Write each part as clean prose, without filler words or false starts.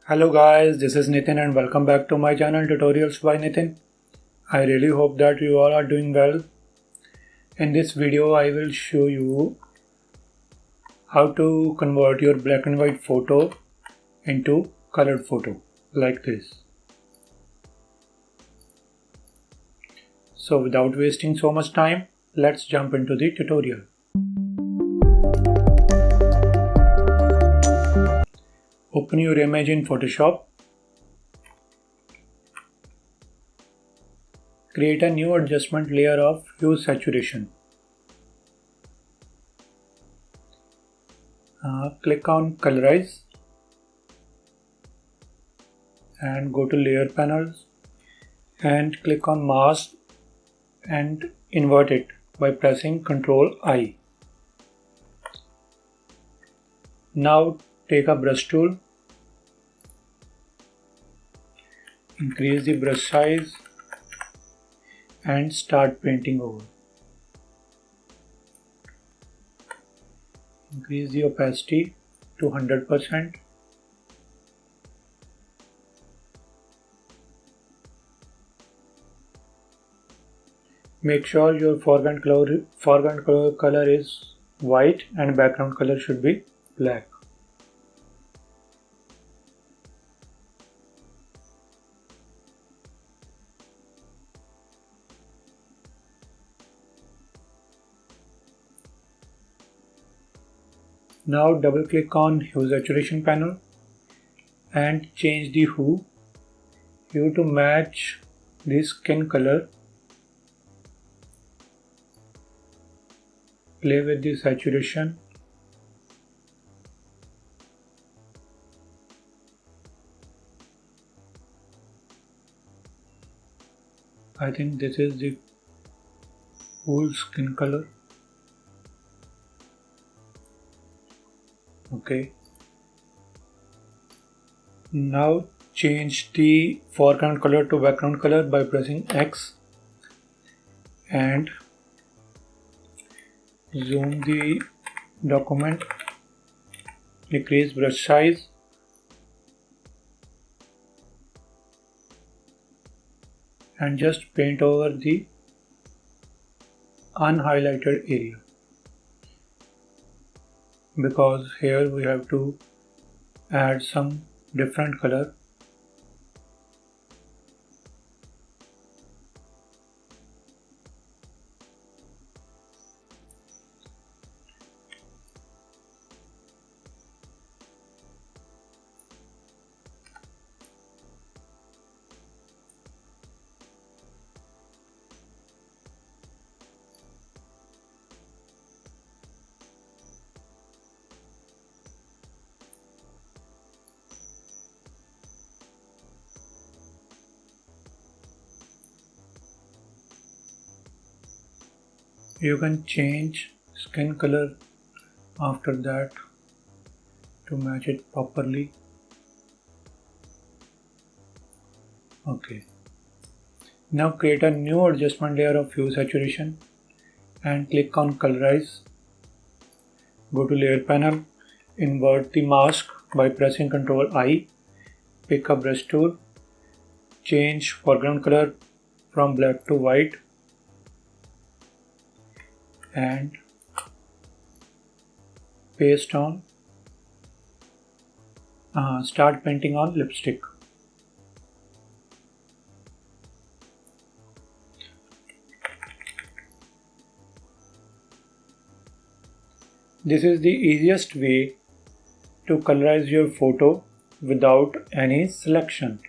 Hello guys, this is Nitin and welcome back to my channel Tutorials by Nitin. I really hope that you all are doing well. In this video I will show you how to convert your black and white photo into colored photo like this. So without wasting so much time, let's jump into the tutorial. Open your image in Photoshop. Create a new adjustment layer of hue saturation. Click on Colorize and go to Layer Panels and click on Mask and invert it by pressing Ctrl I. Now take a brush tool, increase the brush size and start painting over. Increase the opacity to 100%. Make sure your foreground color is white and background color should be black. Now double click on Hue Saturation panel and change the hue to match the skin color. Play with the saturation. I think this is the whole skin color. Okay. Now change the foreground color to background color by pressing X and zoom the document, decrease brush size and just paint over the unhighlighted area, because here we have to add some different color. You can change skin color after that to match it properly. Okay. Now create a new adjustment layer of hue saturation and click on Colorize. Go to Layer Panel, invert the mask by pressing Ctrl I. Pick a brush tool, change foreground color from black to white and paste on. Start painting on lipstick. This is the easiest way to colorize your photo without any selection.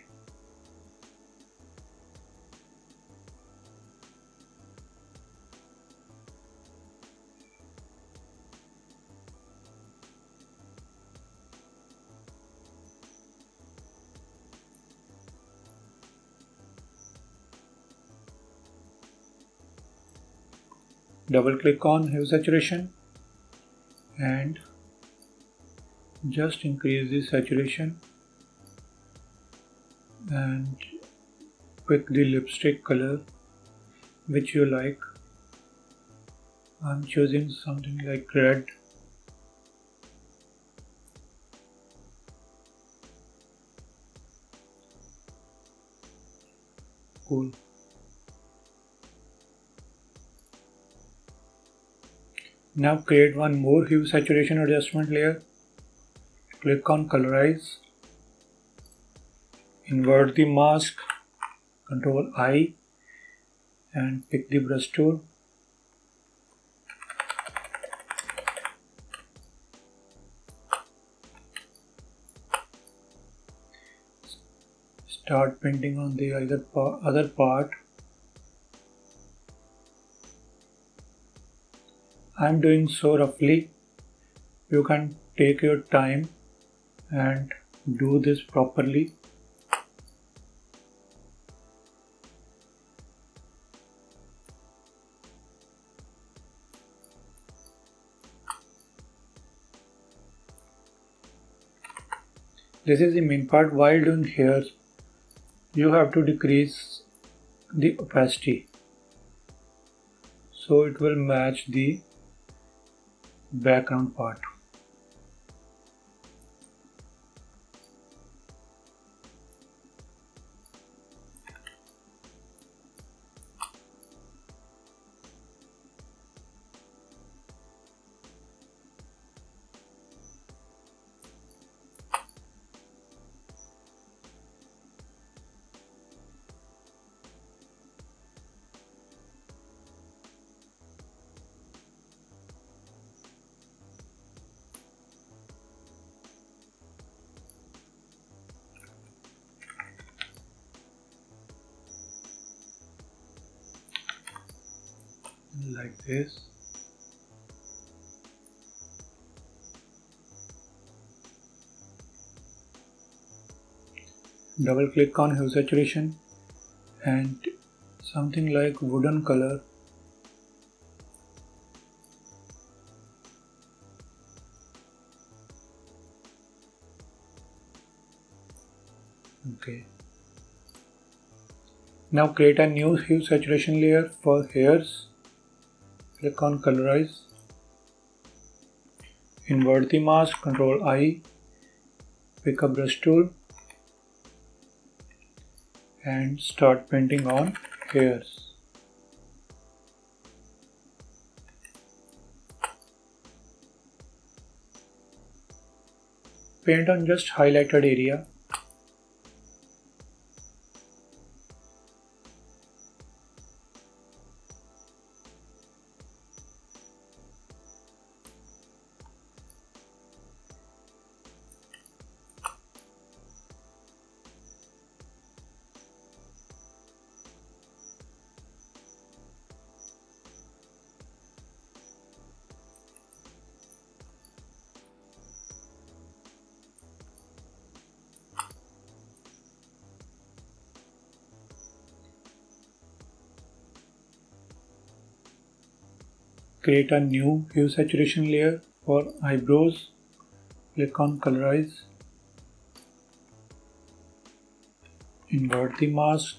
Double click on Hue Saturation and just increase the saturation and pick the lipstick color which you like. I'm choosing something like red. Cool. Now create one more hue saturation adjustment layer. Click on Colorize. Invert the mask. Ctrl I and pick the brush tool. Start painting on the other part. I am doing so roughly. You can take your time and do this properly. This is the main part. While doing hairs, you have to decrease the opacity so it will match the background part. Like this. Double click on hue saturation and something like wooden color. Okay. Now create a new hue saturation layer for hairs. Click on Colorize, invert the mask, Ctrl I, pick a brush tool and start painting on hairs. Paint on just highlighted area. Create a new hue saturation layer for eyebrows. Click on Colorize, invert the mask,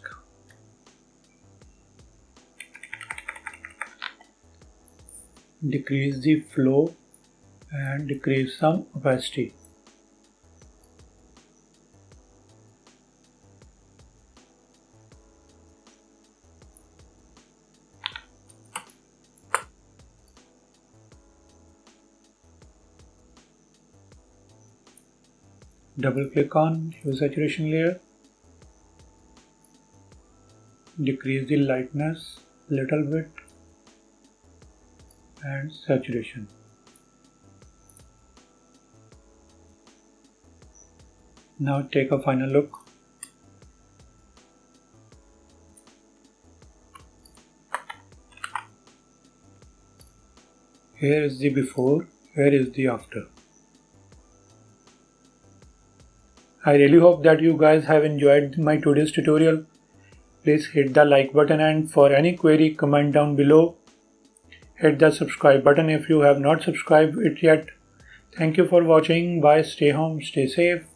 decrease the flow and decrease some opacity. Double click on hue saturation layer, decrease the lightness a little bit and saturation. Now take a final look. Here is the before, here is the after. I really hope that you guys have enjoyed my today's tutorial. Please hit the like button and for any query comment down below. Hit the subscribe button if you have not subscribed it yet. Thank you for watching. Bye. Stay home. Stay safe.